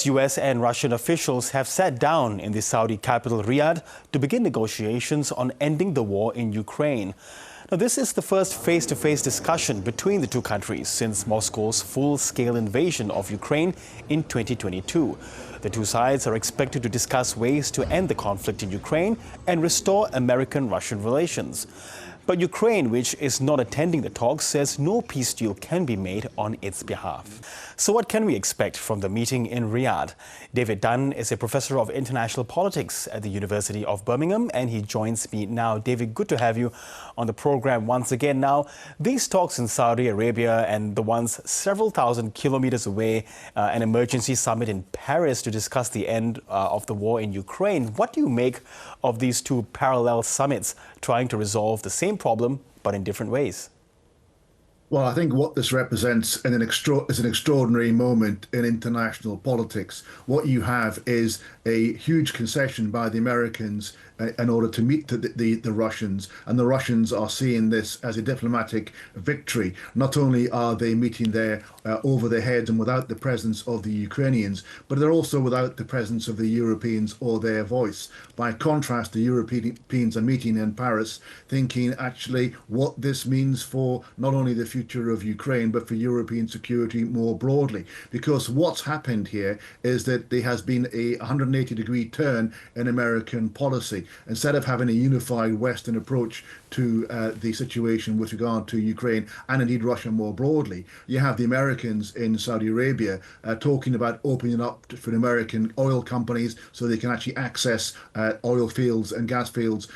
US and Russian officials have sat down in the Saudi capital Riyadh to begin negotiations on ending the war in Ukraine. Now, this is the first face-to-face discussion between the two countries since Moscow's full-scale invasion of Ukraine in 2022. The two sides are expected to discuss ways to end the conflict in Ukraine and restore American-Russian relations. But Ukraine, which is not attending the talks, says no peace deal can be made on its behalf. So what can we expect from the meeting in Riyadh? David Dunn is a professor of international politics at the University of Birmingham, and he joins me now. David, good to have you on the program once again. Now, these talks in Saudi Arabia and the ones several thousand kilometers away, an emergency summit in Paris to discuss the end of the war in Ukraine. What do you make of these two parallel summits trying to resolve the same problem, but in different ways? Well, I think what this represents is an extraordinary moment in international politics. What you have is a huge concession by the Americans in order to meet the Russians, and the Russians are seeing this as a diplomatic victory. Not only are they meeting there over their heads and without the presence of the Ukrainians, but they're also without the presence of the Europeans or their voice. By contrast, the Europeans are meeting in Paris, thinking actually what this means for not only the future of Ukraine, but for European security more broadly. Because what's happened here is that there has been a 180-degree turn in American policy. Instead of having a unified Western approach to the situation with regard to Ukraine and indeed Russia more broadly, you have the Americans in Saudi Arabia talking about opening up for American oil companies so they can actually access oil fields and gas fields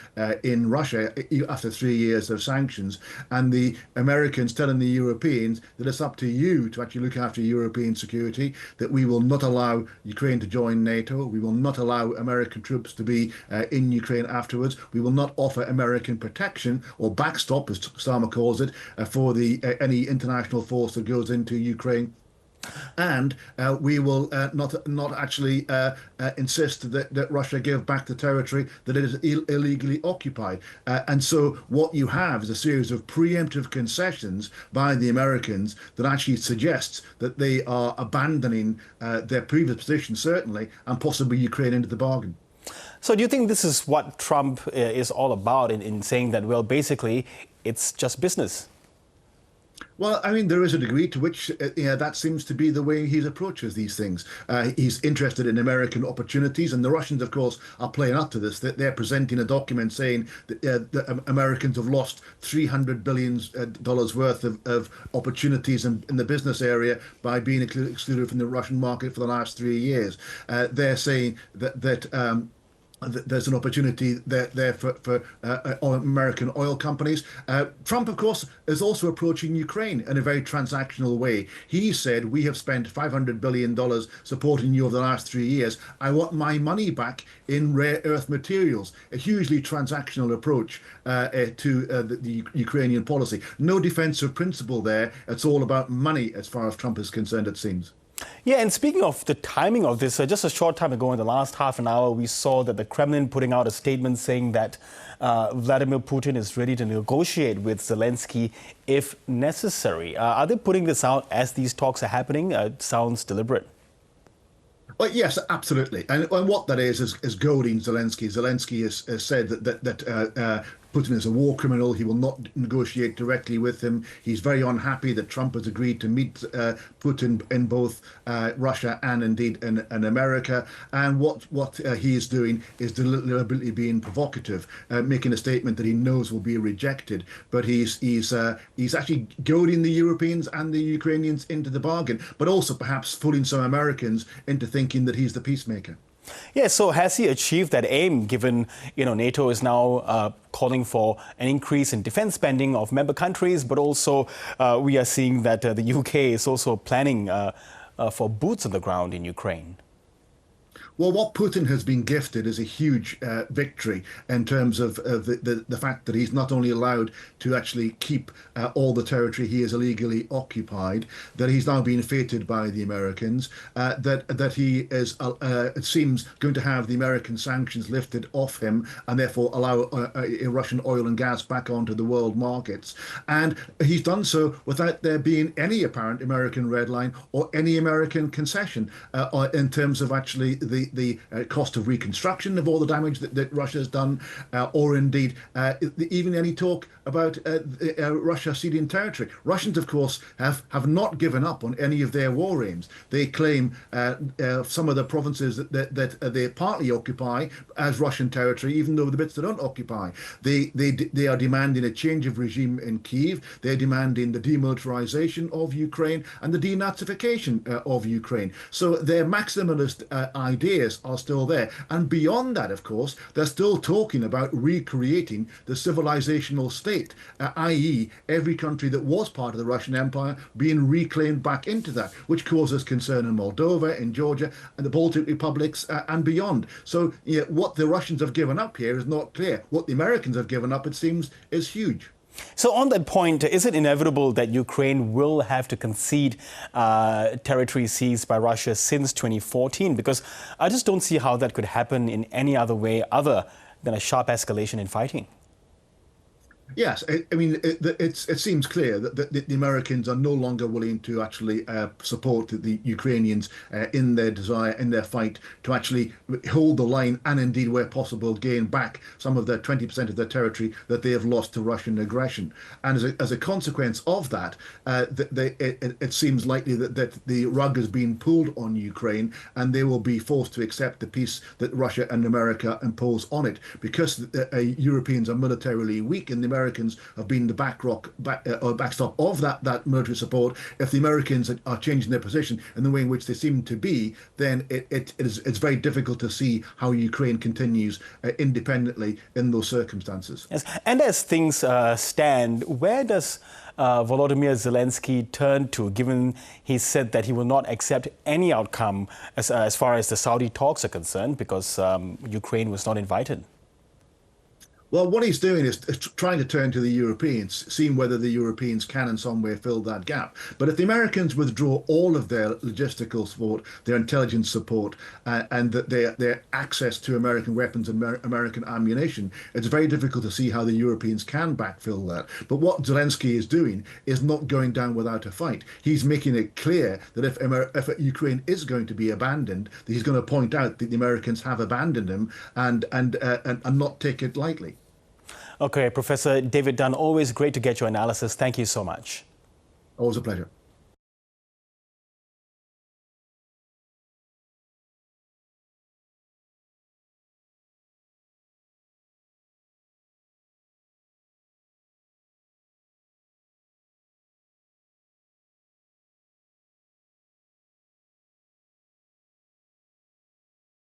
in Russia after 3 years of sanctions. And the Americans telling the Europeans that it's up to you to actually look after European security, that we will not allow Ukraine to join NATO, we will not allow American troops to be in Ukraine afterwards, we will not offer American protection or backstop, as Starmer calls it, for any international force that goes into Ukraine. And we will not actually insist that Russia give back the territory that it is illegally occupied. And so what you have is a series of preemptive concessions by the Americans that actually suggests that they are abandoning their previous position, certainly, and possibly Ukraine into the bargain. So do you think this is what Trump is all about in saying that, well, basically, it's just business? Well, I mean, there is a degree to which that seems to be the way he approaches these things. He's interested in American opportunities, and the Russians, of course, are playing up to this. They're presenting a document saying that Americans have lost $300 billion worth of opportunities in the business area by being excluded from the Russian market for the last 3 years. They're saying that there's an opportunity there for American oil companies. Trump, of course, is also approaching Ukraine in a very transactional way. He said, we have spent $500 billion supporting you over the last 3 years. I want my money back in rare earth materials. A hugely transactional approach to the Ukrainian policy. No defensive principle there. It's all about money as far as Trump is concerned, it seems. Yeah, and speaking of the timing of this, just a short time ago, in the last half an hour, we saw that the Kremlin putting out a statement saying that Vladimir Putin is ready to negotiate with Zelensky if necessary. Are they putting this out as these talks are happening? It sounds deliberate. Well, yes, absolutely. And what that is goading Zelensky. Zelensky has said that Putin is a war criminal. He will not negotiate directly with him. He's very unhappy that Trump has agreed to meet Putin in both Russia and indeed in America. And what he is doing is deliberately being provocative, making a statement that he knows will be rejected. But he's actually goading the Europeans and the Ukrainians into the bargain, but also perhaps fooling some Americans into thinking that he's the peacemaker. Yeah, so has he achieved that aim, given NATO is now calling for an increase in defense spending of member countries, but also we are seeing that the UK is also planning for boots on the ground in Ukraine? Well, what Putin has been gifted is a huge victory in terms of the fact that he's not only allowed to actually keep all the territory he has illegally occupied, that he's now being feted by the Americans, that he is, it seems, going to have the American sanctions lifted off him and therefore allow Russian oil and gas back onto the world markets. And he's done so without there being any apparent American red line or any American concession in terms of actually the cost of reconstruction of all the damage that Russia has done, or indeed even any talk about Russia ceding territory. Russians, of course, have not given up on any of their war aims. They claim some of the provinces that they partly occupy as Russian territory, even though the bits they don't occupy. They are demanding a change of regime in Kyiv. They're demanding the demilitarization of Ukraine and the denazification of Ukraine. So their maximalist ideas are still there. And beyond that, of course, they're still talking about recreating the civilizational state, i.e. every country that was part of the Russian Empire being reclaimed back into that, which causes concern in Moldova, in Georgia, and the Baltic republics and beyond. So what the Russians have given up here is not clear. What the Americans have given up, it seems, is huge. So on that point, is it inevitable that Ukraine will have to concede territory seized by Russia since 2014? Because I just don't see how that could happen in any other way other than a sharp escalation in fighting. Yes, I mean, it seems clear that the Americans are no longer willing to actually support the Ukrainians in their desire, in their fight to actually hold the line and indeed, where possible, gain back some of their 20% of their territory that they have lost to Russian aggression. And as a consequence of that, it seems likely that the rug has been pulled on Ukraine and they will be forced to accept the peace that Russia and America impose on it, because Europeans are militarily weak and the Americans have been the backstop of that military support. If the Americans are changing their position in the way in which they seem to be, then it's very difficult to see how Ukraine continues independently in those circumstances. Yes. And as things stand, where does Volodymyr Zelensky turn to, given he said that he will not accept any outcome as far as the Saudi talks are concerned, because Ukraine was not invited? Well, what he's doing is trying to turn to the Europeans, seeing whether the Europeans can in some way fill that gap. But if the Americans withdraw all of their logistical support, their intelligence support, and their access to American weapons and American ammunition, it's very difficult to see how the Europeans can backfill that. But what Zelensky is doing is not going down without a fight. He's making it clear that if Ukraine is going to be abandoned, that he's going to point out that the Americans have abandoned him and not take it lightly. Okay, Professor David Dunn, always great to get your analysis. Thank you so much. Always a pleasure.